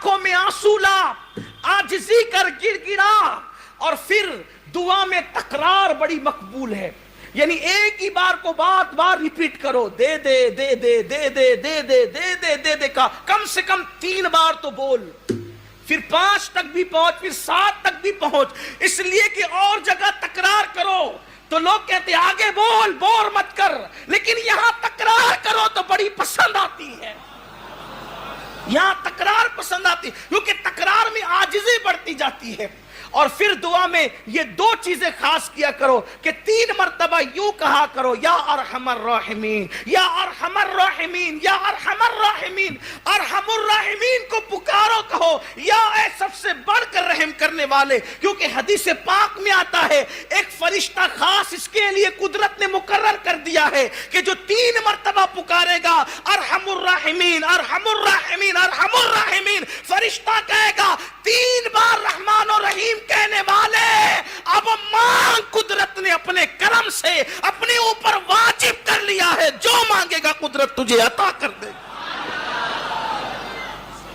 آنکھوں میں آنسو لا، عاجزی کر گڑ گڑا، اور پھر دعا میں تکرار بڑی مقبول ہے، یعنی ایک ہی بار کو بار بار ریپیٹ کرو، دے دے دے دے دے دے دے دے دے دے دے دے کا کم سے کم 3 بار تو بول، پھر 5 تک بھی پہنچ، پھر 7 تک بھی پہنچ، اس لیے کہ اور جگہ تکرار کرو تو لوگ کہتے ہیں آگے بول، بور مت کر، لیکن یہاں تکرار کرو تو بڑی پسند آتی ہے، یہاں تکرار پسند آتی ہے، کیونکہ تکرار میں عاجزی بڑھتی جاتی ہے۔ اور پھر دعا میں یہ 2 چیزیں خاص کیا کرو کہ 3 مرتبہ یوں کہا کرو، یا ارحم الراحمین، یا ارحم الراحمین، یا ارحم الراحمین، ارحم الراحمین کو پکارو، کہو یا اے سب سے بڑھ کر رحم کرنے والے، کیونکہ حدیث پاک میں آتا ہے ایک فرشتہ خاص اس کے لیے قدرت نے مقرر کر دیا ہے کہ جو 3 مرتبہ پکارے گا ارحم الراحمین ارحم الراحمین ارحم الراحمین، فرشتہ کہے گا 3 بار رحمان و رحیم کہنے والے، اب مانگ، قدرت نے اپنے کرم سے اپنے اوپر واجب کر لیا ہے، جو مانگے گا قدرت تجھے عطا کر دے گا۔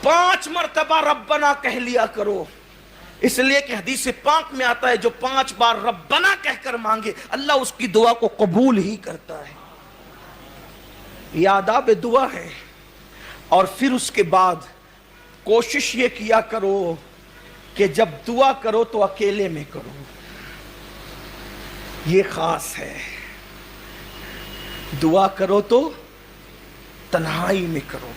5 مرتبہ ربنا کہہ لیا کرو، اس لیے کہ حدیث پاک میں آتا ہے جو 5 بار ربنا کہہ کر مانگے اللہ اس کی دعا کو قبول ہی کرتا ہے، یہ آداب دعا ہے۔ اور پھر اس کے بعد کوشش یہ کیا کرو کہ جب دعا کرو تو اکیلے میں کرو، یہ خاص ہے، دعا کرو تو تنہائی میں کرو،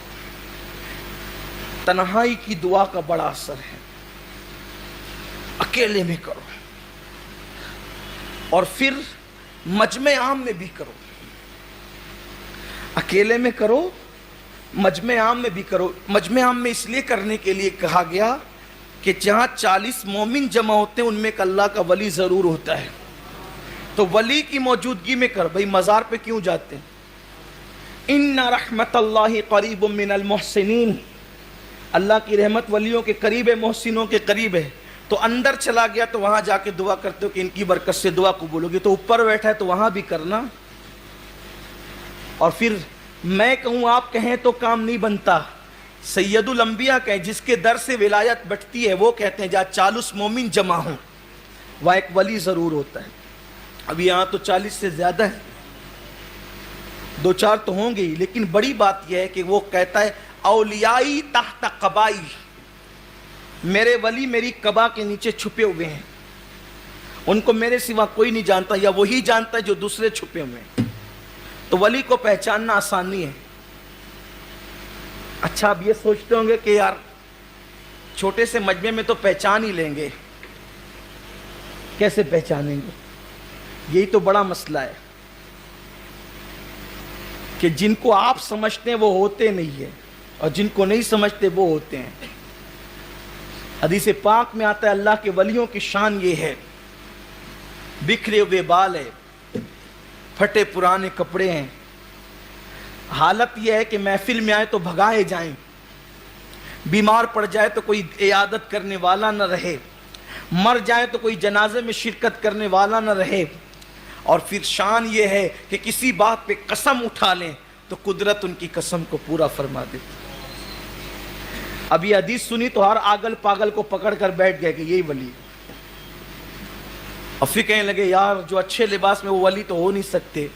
تنہائی کی دعا کا بڑا اثر ہے، اکیلے میں کرو، اور پھر مجمع عام میں بھی کرو، اکیلے میں کرو، مجمع عام میں بھی کرو۔ مجمع عام میں اس لیے کرنے کے لیے کہا گیا کہ جہاں 40 مومن جمع ہوتے ہیں ان میں ایک اللہ کا ولی ضرور ہوتا ہے، تو ولی کی موجودگی میں کر، بھئی مزار پہ کیوں جاتے ہیں؟ ان رحمت اللہ قریب من المحسنین، اللہ کی رحمت ولیوں کے قریب ہے، محسنوں کے قریب ہے، تو اندر چلا گیا تو وہاں جا کے دعا کرتے ہو کہ ان کی برکت سے دعا قبول ہوگی، تو اوپر بیٹھا ہے تو وہاں بھی کرنا۔ اور پھر میں کہوں آپ کہیں تو کام نہیں بنتا، سید الانبیاء کہیں جس کے در سے ولایت بٹتی ہے، وہ کہتے ہیں جہاں 40 مومن جمع ہوں وہاں ایک ولی ضرور ہوتا ہے۔ اب یہاں تو 40 سے زیادہ ہے، 2-4 تو ہوں گے ہی، لیکن بڑی بات یہ ہے کہ وہ کہتا ہے اولیائی تحت قبائی، میرے ولی میری قبا کے نیچے چھپے ہوئے ہیں، ان کو میرے سوا کوئی نہیں جانتا، یا وہی جانتا ہے جو دوسرے چھپے ہوئے ہیں، تو ولی کو پہچاننا آسان نہیں ہے۔ اچھا اب یہ سوچتے ہوں گے کہ یار چھوٹے سے مجمع میں تو پہچان ہی لیں گے، کیسے پہچانیں گے؟ یہی تو بڑا مسئلہ ہے کہ جن کو آپ سمجھتے ہیں وہ ہوتے نہیں ہیں، اور جن کو نہیں سمجھتے وہ ہوتے ہیں۔ حدیث پاک میں آتا ہے اللہ کے ولیوں کی شان یہ ہے، بکھرے ہوئے بال ہے، پھٹے پرانے کپڑے ہیں، حالت یہ ہے کہ محفل میں آئے تو بھگائے جائیں، بیمار پڑ جائے تو کوئی عیادت کرنے والا نہ رہے، مر جائے تو کوئی جنازے میں شرکت کرنے والا نہ رہے، اور پھر شان یہ ہے کہ کسی بات پہ قسم اٹھا لیں تو قدرت ان کی قسم کو پورا فرما دیتی۔ اب یہ حدیث سنی تو ہر آگل پاگل کو پکڑ کر بیٹھ گئے کہ یہی ولی، اور پھر کہنے لگے یار جو اچھے لباس میں وہ ولی تو ہو نہیں سکتے،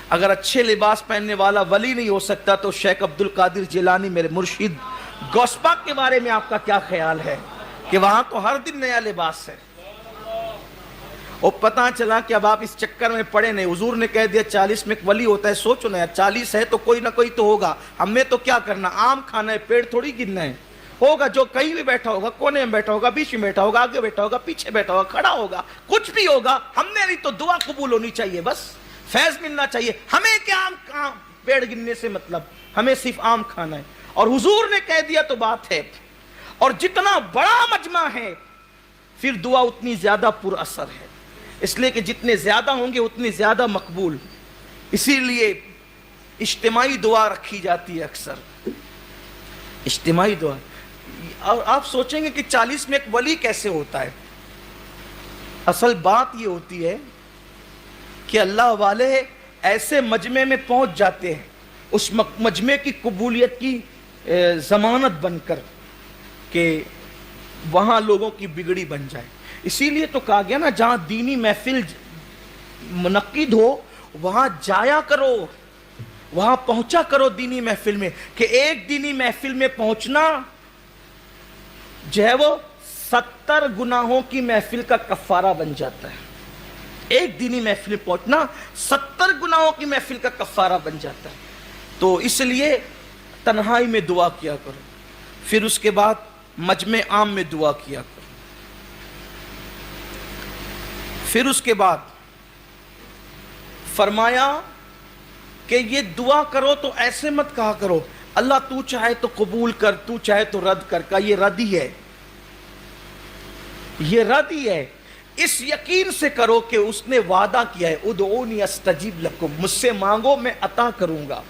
اگر اچھے لباس پہننے والا ولی نہیں ہو سکتا تو شیخ عبد القادر جیلانی میرے مرشد غوث پاک کے بارے میں آپ کا کیا خیال ہے کہ وہاں تو ہر دن نیا لباس ہے؟ اور پتہ چلا کہ اب آپ اس چکر میں پڑے نہیں، حضور نے کہہ دیا 40 میں ایک ولی ہوتا ہے، سوچو نا یار 40 ہے تو کوئی نہ کوئی تو ہوگا، ہمیں تو کیا کرنا، آم کھانا ہے، پیڑ تھوڑی گرنا ہے، ہوگا جو کہیں بھی بیٹھا ہوگا، کونے میں بیٹھا ہوگا، بیچ میں بیٹھا ہوگا، آگے بیٹھا ہوگا، پیچھے بیٹھا ہوگا، کھڑا ہوگا، کچھ بھی ہوگا، ہم نے نہیں تو دعا قبول ہونی چاہیے، بس فیض ملنا چاہیے، ہمیں کیا آم پیڑ گرنے سے مطلب، ہمیں صرف آم کھانا ہے، اور حضور نے کہہ دیا تو بات ہے۔ اور جتنا بڑا مجمع ہے پھر دعا اتنی زیادہ پر اثر ہے، اس لیے کہ جتنے زیادہ ہوں گے اتنی زیادہ مقبول، اسی لیے اجتماعی دعا رکھی جاتی ہے اکثر، اجتماعی دعا۔ اور آپ سوچیں گے کہ 40 میں ایک ولی کیسے ہوتا ہے؟ اصل بات یہ ہوتی ہے کہ اللہ والے ایسے مجمع میں پہنچ جاتے ہیں اس مجمع کی قبولیت کی ضمانت بن کر کہ وہاں لوگوں کی بگڑی بن جائے. اسی لیے تو کہا گیا نا جہاں دینی محفل منعقد ہو وہاں جایا کرو, وہاں پہنچا کرو دینی محفل میں, کہ ایک دینی محفل میں پہنچنا جو ہے وہ 70 گناہوں کی محفل کا کفارہ بن جاتا ہے. ایک دینی محفل میں پہنچنا 70 گناہوں کی محفل کا کفارہ بن جاتا ہے. تو اس لیے تنہائی میں دعا کیا کرو, پھر اس کے بعد مجمع عام میں دعا کیا کرو. پھر اس کے بعد فرمایا کہ یہ دعا کرو تو ایسے مت کہا کرو اللہ تو چاہے تو قبول کر, تو چاہے تو رد کر. کا یہ رد ہی ہے, یہ رد ہی ہے. اس یقین سے کرو کہ اس نے وعدہ کیا ہے ادعونی استجیب لکم, مجھ سے مانگو میں عطا کروں گا.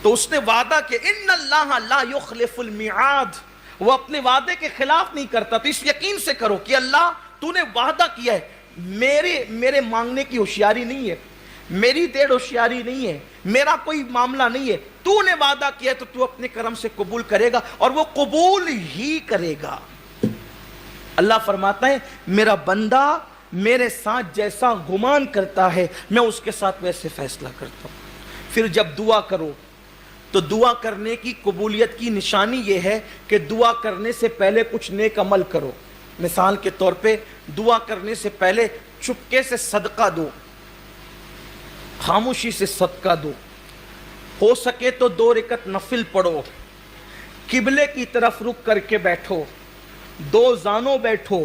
تو اس نے وعدہ کیا ان اللہ لا یخلف المیعاد, وہ اپنے وعدے کے خلاف نہیں کرتا. تو اس یقین سے کرو کہ اللہ تو نے وعدہ کیا ہے, میرے مانگنے کی ہوشیاری نہیں ہے, میری دیر ہوشیاری نہیں ہے, میرا کوئی معاملہ نہیں ہے, تو نے وعدہ کیا ہے تو تو اپنے کرم سے قبول کرے گا اور وہ قبول ہی کرے گا. اللہ فرماتا ہے میرا بندہ میرے ساتھ جیسا گمان کرتا ہے میں اس کے ساتھ ویسے فیصلہ کرتا ہوں. پھر جب دعا کرو تو دعا کرنے کی قبولیت کی نشانی یہ ہے کہ دعا کرنے سے پہلے کچھ نیک عمل کرو. مثال کے طور پہ دعا کرنے سے پہلے چپکے سے صدقہ دو, خاموشی سے صدقہ دو, ہو سکے تو 2 رکعت نفل پڑھو, قبلے کی طرف رک کر کے بیٹھو, 2 زانوں بیٹھو,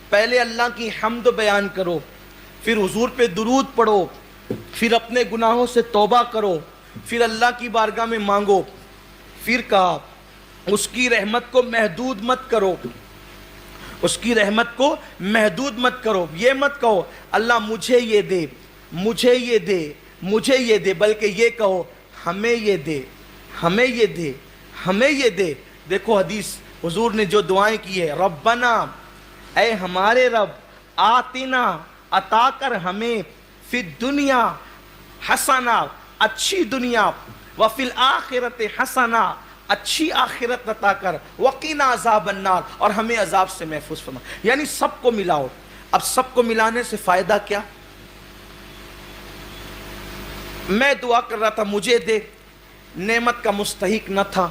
پہلے اللہ کی حمد بیان کرو, پھر حضور پہ درود پڑھو, پھر اپنے گناہوں سے توبہ کرو, پھر اللہ کی بارگاہ میں مانگو. پھر کہا اس کی رحمت کو محدود مت کرو, اس کی رحمت کو محدود مت کرو. یہ مت کہو اللہ مجھے یہ دے, مجھے یہ دے, مجھے یہ دے, بلکہ یہ کہو ہمیں یہ دے, ہمیں یہ دے, ہمیں یہ دے. دیکھو حدیث حضور نے جو دعائیں کی ہے, ربنا اے ہمارے رب, آتنا عطا کر ہمیں, فی الدنیا حسنہ اچھی دنیا, وفی الآخرت حسنہ اچھی آخرت عطا کر, وقینا عذاب النار اور ہمیں عذاب سے محفوظ فرما. یعنی سب کو ملاؤ. اب سب کو ملانے سے فائدہ کیا؟ میں دعا کر رہا تھا مجھے دے, نعمت کا مستحق نہ تھا,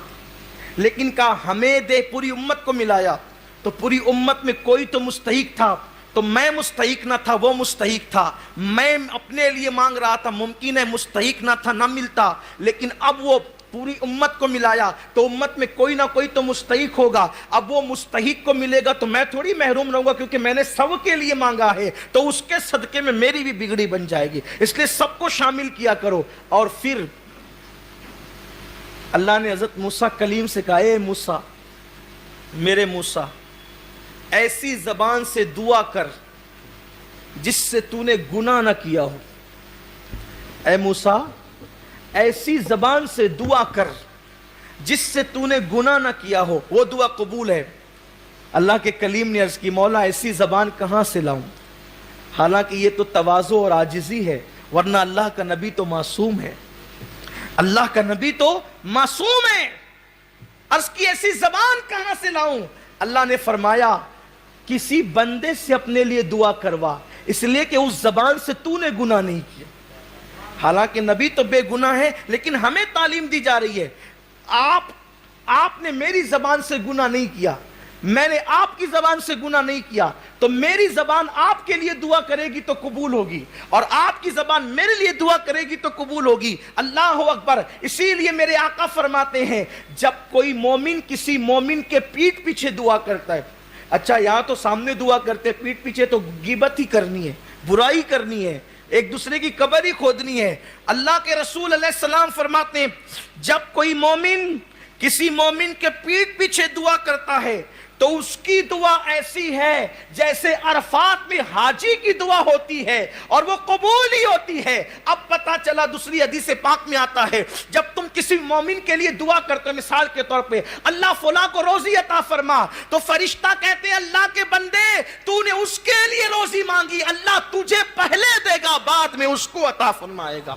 لیکن کہا ہمیں دے, پوری امت کو ملایا تو پوری امت میں کوئی تو مستحق تھا, تو میں مستحق نہ تھا, وہ مستحق تھا. میں اپنے لیے مانگ رہا تھا, ممکن ہے مستحق نہ تھا, نہ ملتا, لیکن اب وہ پوری امت کو ملایا تو امت میں کوئی نہ کوئی تو مستحق ہوگا. اب وہ مستحق کو ملے گا تو میں تھوڑی محروم رہوں گا, کیونکہ میں نے سب کے لیے مانگا ہے, تو اس کے صدقے میں میری بھی بگڑی بن جائے گی. اس لیے سب کو شامل کیا کرو. اور پھر اللہ نے حضرت موسیٰ کلیم سے کہا اے موسیٰ, میرے موسیٰ ایسی زبان سے دعا کر جس سے تو نے گناہ نہ کیا ہو. اے موسیٰ ایسی زبان سے دعا کر جس سے تو نے گناہ نہ کیا ہو, وہ دعا قبول ہے. اللہ کے کلیم نے عرض کی مولا ایسی زبان کہاں سے لاؤں, حالانکہ یہ تو تواضع اور عاجزی ہے, ورنہ اللہ کا نبی تو معصوم ہے, اللہ کا نبی تو معصوم ہے. عرض کی ایسی زبان کہاں سے لاؤں؟ اللہ نے فرمایا کسی بندے سے اپنے لیے دعا کروا, اس لیے کہ اس زبان سے تو نے گناہ نہیں کیا. حالانکہ نبی تو بے گناہ ہے, لیکن ہمیں تعلیم دی جا رہی ہے آپ نے میری زبان سے گناہ نہیں کیا, میں نے آپ کی زبان سے گناہ نہیں کیا, تو میری زبان آپ کے لیے دعا کرے گی تو قبول ہوگی, اور آپ کی زبان میرے لیے دعا کرے گی تو قبول ہوگی. اللہ اکبر. اسی لیے میرے آقا فرماتے ہیں جب کوئی مومن کسی مومن کے پیٹھ پیچھے دعا کرتا ہے, اچھا یہاں تو سامنے دعا کرتے, پیٹھ پیچھے تو غیبت ہی کرنی ہے, برائی کرنی ہے, ایک دوسرے کی قبر ہی کھودنی ہے. اللہ کے رسول علیہ السلام فرماتے ہیں جب کوئی مومن کسی مومن کے پیٹھ پیچھے دعا کرتا ہے تو اس کی دعا ایسی ہے جیسے عرفات میں حاجی کی دعا ہوتی ہے, اور وہ قبول ہی ہوتی ہے. اب پتا چلا دوسری حدیث پاک میں آتا ہے جب تم کسی مومن کے لیے دعا کرتے ہو, مثال کے طور پہ اللہ فلاں کو روزی عطا فرما, تو فرشتہ کہتے ہیں اللہ کے بندے تو نے اس کے لیے روزی مانگی, اللہ تجھے پہلے دے گا بعد میں اس کو عطا فرمائے گا.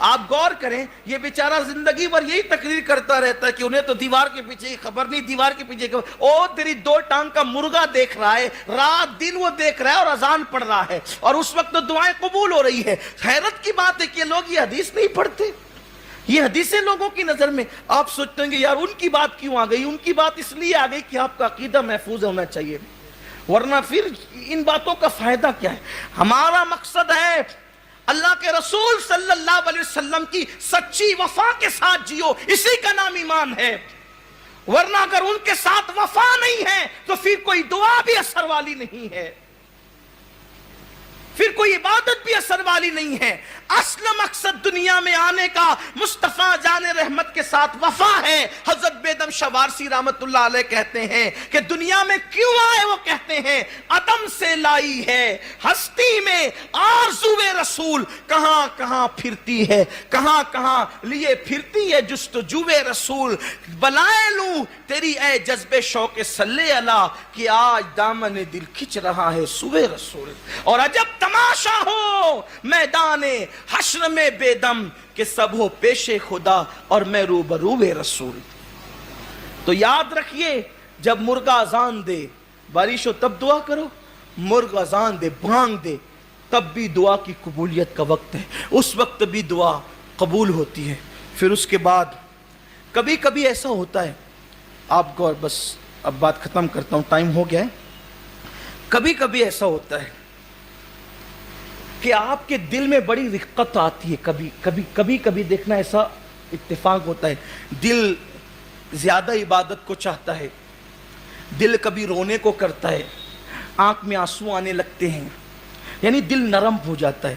آپ غور کریں، یہ بیچارہ زندگی بھر یہی تقریر کرتا رہتا ہے کہ انہیں تو دیوار کے پیچھے خبر نہیں، دیوار کے پیچھے خبر. او تیری 2 ٹانگ کا مرغا دیکھ رہا ہے، رات دن وہ دیکھ رہا ہے اور اذان پڑھ رہا ہے، اور اس وقت تو دعائیں قبول ہو رہی ہے. حیرت کی بات ہے کہ لوگ یہ حدیث نہیں پڑھتے. یہ حدیثیں لوگوں کی نظر میں آپ سوچتے ہیں کہ یار ان کی بات کیوں آ گئی؟ ان کی بات اس لیے آ گئی کہ آپ کا عقیدہ محفوظ ہونا چاہیے، ورنہ پھر ان باتوں کا فائدہ کیا ہے؟ ہمارا مقصد ہے اللہ کے رسول صلی اللہ علیہ وسلم کی سچی وفا کے ساتھ جیو، اسی کا نام ایمان ہے. ورنہ اگر ان کے ساتھ وفا نہیں ہے تو پھر کوئی دعا بھی اثر والی نہیں ہے، پھر کوئی عبادت بھی اثر والی نہیں ہے. اصل مقصد دنیا میں آنے کا مصطفیٰ جان رحمت کے ساتھ وفا ہے. حضرت بیدم شوارسی رحمت اللہ علیہ کہتے ہیں کہ دنیا میں کیوں آئے؟ وہ کہتے ہیں عدم سے لائی ہے ہستی میں آرزو رسول، کہاں کہاں پھرتی ہے، کہاں کہاں لیے پھرتی ہے جستجو رسول. بلائے لوں تیری اے جذبے شوق صلی اللہ کہ آج دامن دل کھچ رہا ہے سوئے رسول. اور عجب تماشا ہو میدان حشر میں بے دم کہ سب ہو پیش خدا اور میں روبرو رسول. تو یاد رکھیے، جب مرغا اذان دے بارش ہو تب دعا کرو، مرغ اذان دے بھانگ دے تب بھی دعا کی قبولیت کا وقت ہے، اس وقت بھی دعا قبول ہوتی ہے. پھر اس کے بعد کبھی کبھی ایسا ہوتا ہے، آپ کو بس اب بات ختم کرتا ہوں، ٹائم ہو گیا ہے. کبھی کبھی ایسا ہوتا ہے کہ آپ کے دل میں بڑی رقت آتی ہے. کبھی دیکھنا ایسا اتفاق ہوتا ہے، دل زیادہ عبادت کو چاہتا ہے، دل کبھی رونے کو کرتا ہے، آنکھ میں آنسو آنے لگتے ہیں، یعنی دل نرم ہو جاتا ہے.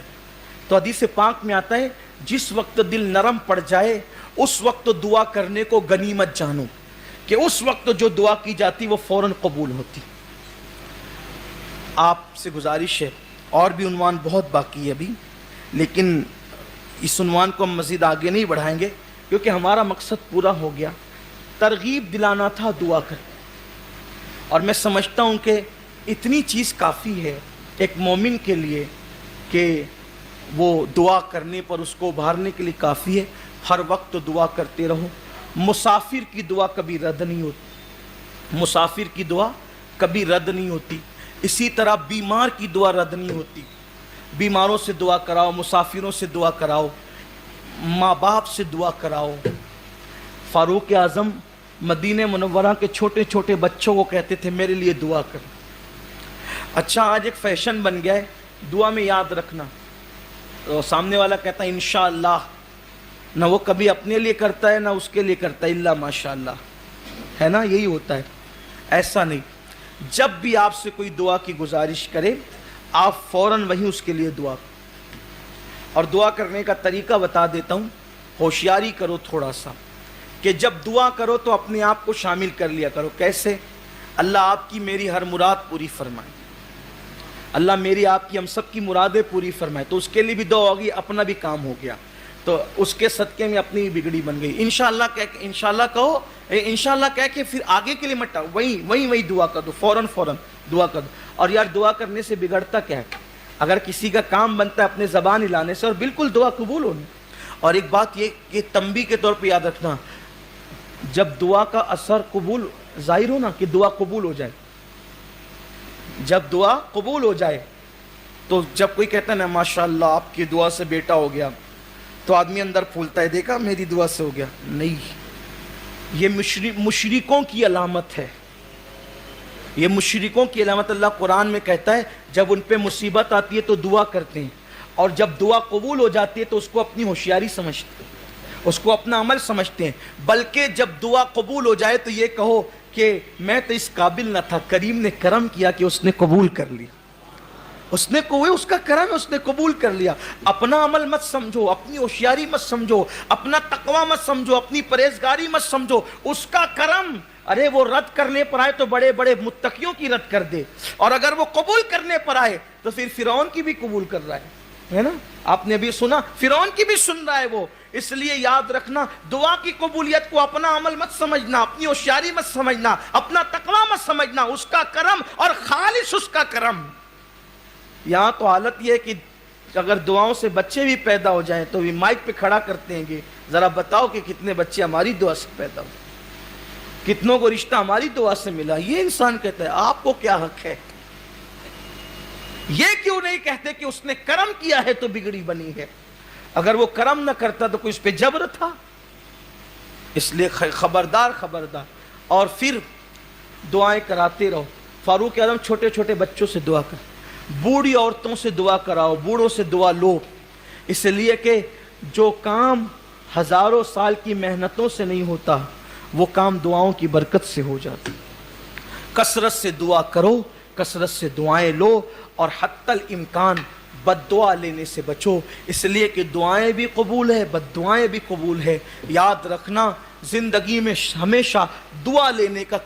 تو حدیث پاک میں آتا ہے جس وقت دل نرم پڑ جائے اس وقت دعا کرنے کو غنیمت جانو، کہ اس وقت جو دعا کی جاتی وہ فوراً قبول ہوتی. آپ سے گزارش ہے، اور بھی عنوان بہت باقی ہے ابھی، لیکن اس عنوان کو ہم مزید آگے نہیں بڑھائیں گے کیونکہ ہمارا مقصد پورا ہو گیا. ترغیب دلانا تھا دعا کر، اور میں سمجھتا ہوں کہ اتنی چیز کافی ہے ایک مومن کے لیے کہ وہ دعا کرنے پر اس کو ابھارنے کے لیے کافی ہے. ہر وقت دعا کرتے رہو. مسافر کی دعا کبھی رد نہیں ہوتی، مسافر کی دعا کبھی رد نہیں ہوتی. اسی طرح بیمار کی دعا رد نہیں ہوتی. بیماروں سے دعا کراؤ، مسافروں سے دعا کراؤ، ماں باپ سے دعا کراؤ. فاروق اعظم مدینہ منورہ کے چھوٹے چھوٹے بچوں کو کہتے تھے میرے لیے دعا کر. اچھا آج ایک فیشن بن گیا ہے دعا میں یاد رکھنا. تو سامنے والا کہتا ہے انشاءاللہ، نہ وہ کبھی اپنے لیے کرتا ہے نہ اس کے لیے کرتا ہے، اللہ ماشاءاللہ، ہے نا؟ یہی ہوتا ہے. ایسا نہیں، جب بھی آپ سے کوئی دعا کی گزارش کرے آپ فوراً وہی اس کے لیے دعا. اور دعا کرنے کا طریقہ بتا دیتا ہوں، ہوشیاری کرو تھوڑا سا کہ جب دعا کرو تو اپنے آپ کو شامل کر لیا کرو. کیسے؟ اللہ آپ کی میری ہر مراد پوری فرمائے، اللہ میری آپ کی ہم سب کی مرادیں پوری فرمائے. تو اس کے لیے بھی دعا ہوگی، اپنا بھی کام ہو گیا. تو اس کے صدقے میں اپنی بگڑی بن گئی. انشاءاللہ کہہ کے انشاءاللہ کہو، انشاءاللہ کہہ کے پھر آگے کے لیے مت ٹاؤ، وہی دعا کر دو، فوراً دعا کر دو. اور یار دعا کرنے سے بگڑتا کیا ہے؟ اگر کسی کا کام بنتا ہے اپنے زبان ہلانے سے اور بالکل دعا قبول ہونی. اور ایک بات یہ تنبیہ کے طور پہ یاد رکھنا، جب دعا کا اثر قبول ظاہر ہو نا کہ دعا قبول ہو جائے، جب دعا قبول ہو جائے تو جب کوئی کہتا ہے نا ماشاءاللہ آپ کی دعا سے بیٹا ہو گیا تو آدمی اندر پھولتا ہے، دیکھا میری دعا سے ہو گیا. نہیں، یہ مشرکوں کی علامت ہے، یہ مشرکوں کی علامت. اللہ قرآن میں کہتا ہے جب ان پہ مصیبت آتی ہے تو دعا کرتے ہیں، اور جب دعا قبول ہو جاتی ہے تو اس کو اپنی ہوشیاری سمجھتے ہیں، اس کو اپنا عمل سمجھتے ہیں. بلکہ جب دعا قبول ہو جائے تو یہ کہو کہ میں تو اس قابل نہ تھا، کریم نے کرم کیا کہ اس نے قبول کر لی، اس نے کوئی اس کا کرم ہے، اس نے قبول کر لیا. اپنا عمل مت سمجھو، اپنی ہوشیاری مت سمجھو، اپنا تقوی مت سمجھو، اپنی پرہیزگاری مت سمجھو، اس کا کرم. ارے وہ رد کرنے پر آئے تو بڑے بڑے متقیوں کی رد کر دے، اور اگر وہ قبول کرنے پر آئے تو پھر فرعون کی بھی قبول کر رہا ہے نا؟ آپ نے بھی سنا فرعون کی بھی سن رہا ہے وہ. اس لیے یاد رکھنا دعا کی قبولیت کو اپنا عمل مت سمجھنا، اپنی ہوشیاری مت سمجھنا، اپنا تقوی مت سمجھنا، اس کا کرم اور خالص اس کا کرم. یہاں تو حالت یہ ہے کہ کہ اگر دعاؤں سے بچے بھی پیدا ہو جائیں تو بھی مائک پہ کھڑا کرتے ہیں کہ ذرا بتاؤ کہ کتنے بچے ہماری دعا سے پیدا ہوئے، کتنوں کو رشتہ ہماری دعا سے ملا. یہ انسان کہتا ہے آپ کو کیا حق ہے؟ یہ کیوں نہیں کہتے کہ اس نے کرم کیا ہے تو بگڑی بنی ہے؟ اگر وہ کرم نہ کرتا تو کوئی اس پہ جبر تھا؟ اس لیے خبردار خبردار. اور پھر دعائیں کراتے رہو. فاروق اعظم چھوٹے چھوٹے بچوں سے دعا کر، بوڑھی عورتوں سے دعا کراؤ، بوڑھوں سے دعا لو، اس لیے کہ جو کام ہزاروں سال کی محنتوں سے نہیں ہوتا وہ کام دعاؤں کی برکت سے ہو جاتا. کثرت سے دعا کرو، کثرت سے دعائیں لو، اور حتی الامکان بد دعا لینے سے بچو، اس لیے کہ دعائیں بھی قبول ہے، بد دعائیں بھی قبول ہے. یاد رکھنا زندگی میں ہمیشہ دعا لینے کا